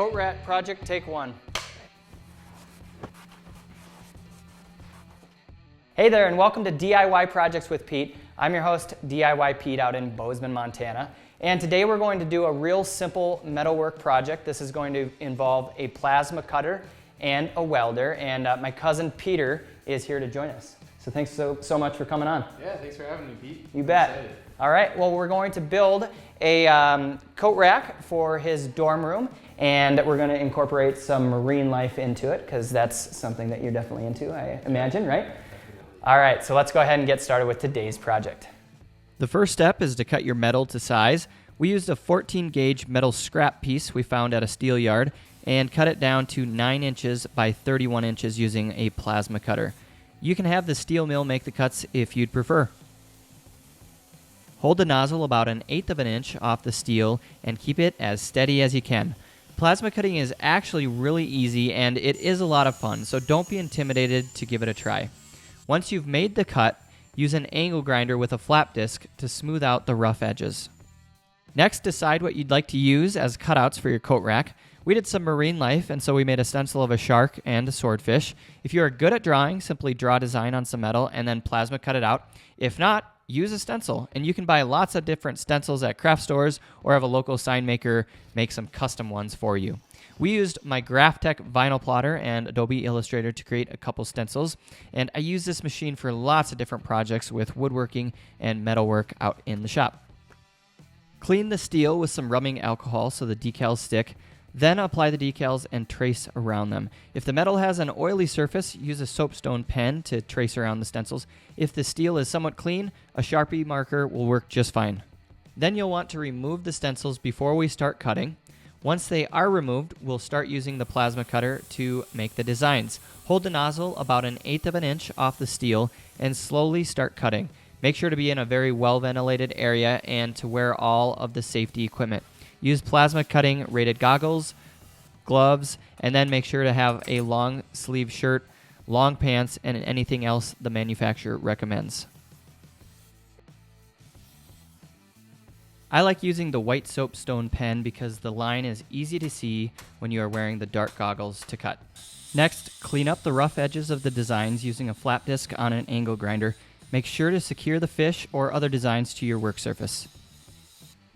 Coat rack project, take one. Hey there, and welcome to DIY Projects with Pete. I'm your host, DIY Pete, out in Bozeman, Montana. And today we're going to do a real simple metalwork project. This is going to involve a plasma cutter and a welder. And my cousin Peder is here to join us. So thanks so much for coming on. Yeah, thanks for having me, Pete. You bet. All right, well, we're going to build a coat rack for his dorm room, and we're going to incorporate some marine life into it, because that's something that you're definitely into, I imagine, right? All right, so let's go ahead and get started with today's project. The first step is to cut your metal to size. We used a 14 gauge metal scrap piece we found at a steel yard and cut it down to 9 inches by 31 inches using a plasma cutter. You can have the steel mill make the cuts if you'd prefer. Hold the nozzle about 1/8 of an inch off the steel and keep it as steady as you can. Plasma cutting is actually really easy and it is a lot of fun, so don't be intimidated to give it a try. Once you've made the cut, use an angle grinder with a flap disc to smooth out the rough edges. Next, decide what you'd like to use as cutouts for your coat rack. We did some marine life, and so we made a stencil of a shark and a swordfish. If you are good at drawing, simply draw a design on some metal and then plasma cut it out. If not, use a stencil, and you can buy lots of different stencils at craft stores or have a local sign maker make some custom ones for you. We used my Graphtec vinyl plotter and Adobe Illustrator to create a couple stencils, and I use this machine for lots of different projects with woodworking and metalwork out in the shop. Clean the steel with some rubbing alcohol so the decals stick, then apply the decals and trace around them. If the metal has an oily surface, use a soapstone pen to trace around the stencils. If the steel is somewhat clean, a Sharpie marker will work just fine. Then you'll want to remove the stencils before we start cutting. Once they are removed, we'll start using the plasma cutter to make the designs. Hold the nozzle about 1/8 of an inch off the steel and slowly start cutting. Make sure to be in a very well-ventilated area and to wear all of the safety equipment. Use plasma cutting rated goggles, gloves, and then make sure to have a long sleeve shirt, long pants, and anything else the manufacturer recommends. I like using the white soapstone pen because the line is easy to see when you are wearing the dark goggles to cut. Next, clean up the rough edges of the designs using a flap disc on an angle grinder. Make sure to secure the fish or other designs to your work surface.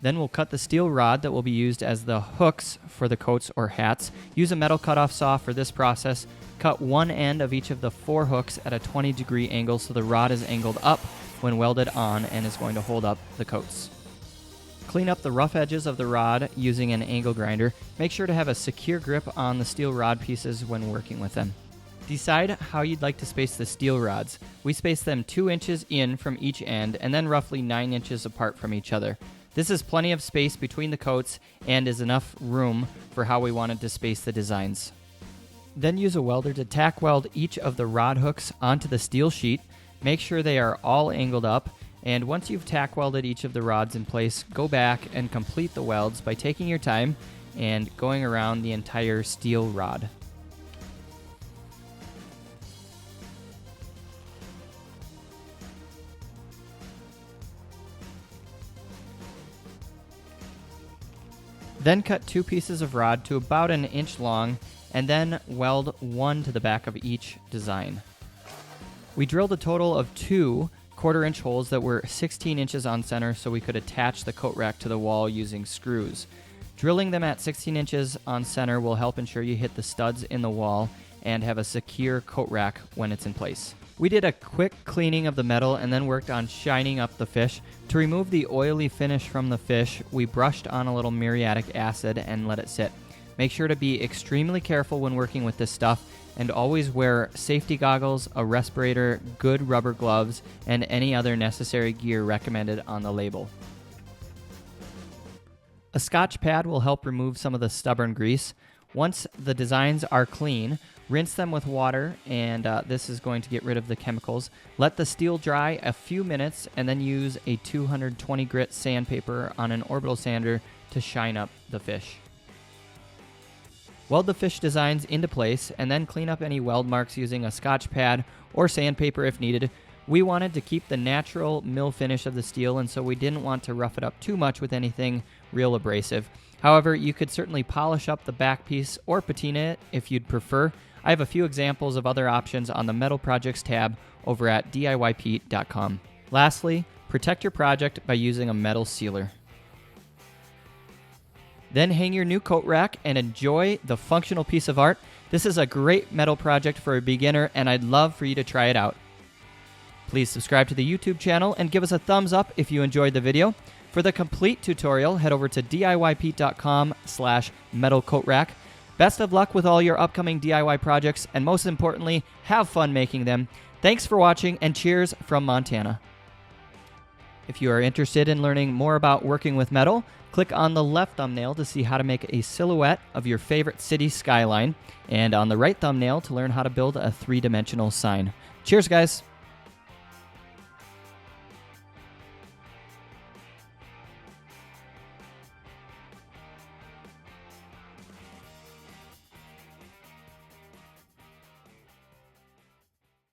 Then we'll cut the steel rod that will be used as the hooks for the coats or hats. Use a metal cutoff saw for this process. Cut one end of each of the 4 hooks at a 20-degree angle so the rod is angled up when welded on and is going to hold up the coats. Clean up the rough edges of the rod using an angle grinder. Make sure to have a secure grip on the steel rod pieces when working with them. Decide how you'd like to space the steel rods. We space them 2 inches in from each end and then roughly 9 inches apart from each other. This is plenty of space between the coats and is enough room for how we wanted to space the designs. Then use a welder to tack weld each of the rod hooks onto the steel sheet. Make sure they are all angled up, and once you've tack welded each of the rods in place, go back and complete the welds by taking your time and going around the entire steel rod. Then cut 2 pieces of rod to about 1 inch long and then weld one to the back of each design. We drilled a total of 2 1/4-inch holes that were 16 inches on center so we could attach the coat rack to the wall using screws. Drilling them at 16 inches on center will help ensure you hit the studs in the wall and have a secure coat rack when it's in place. We did a quick cleaning of the metal and then worked on shining up the fish. To remove the oily finish from the fish, we brushed on a little muriatic acid and let it sit. Make sure to be extremely careful when working with this stuff and always wear safety goggles, a respirator, good rubber gloves, and any other necessary gear recommended on the label. A Scotch pad will help remove some of the stubborn grease. Once the designs are clean, rinse them with water, and this is going to get rid of the chemicals. Let the steel dry a few minutes, and then use a 220 grit sandpaper on an orbital sander to shine up the fish. Weld the fish designs into place, and then clean up any weld marks using a Scotch pad or sandpaper if needed. We wanted to keep the natural mill finish of the steel, and so we didn't want to rough it up too much with anything real abrasive. However, you could certainly polish up the back piece or patina it if you'd prefer. I have a few examples of other options on the Metal Projects tab over at DIYpete.com. Lastly, protect your project by using a metal sealer. Then hang your new coat rack and enjoy the functional piece of art. This is a great metal project for a beginner, and I'd love for you to try it out. Please subscribe to the YouTube channel and give us a thumbs up if you enjoyed the video. For the complete tutorial, head over to DIYpete.com/metalcoatrack. Best of luck with all your upcoming DIY projects, and most importantly, have fun making them. Thanks for watching, and cheers from Montana. If you are interested in learning more about working with metal, click on the left thumbnail to see how to make a silhouette of your favorite city skyline, and on the right thumbnail to learn how to build a 3-dimensional sign. Cheers, guys!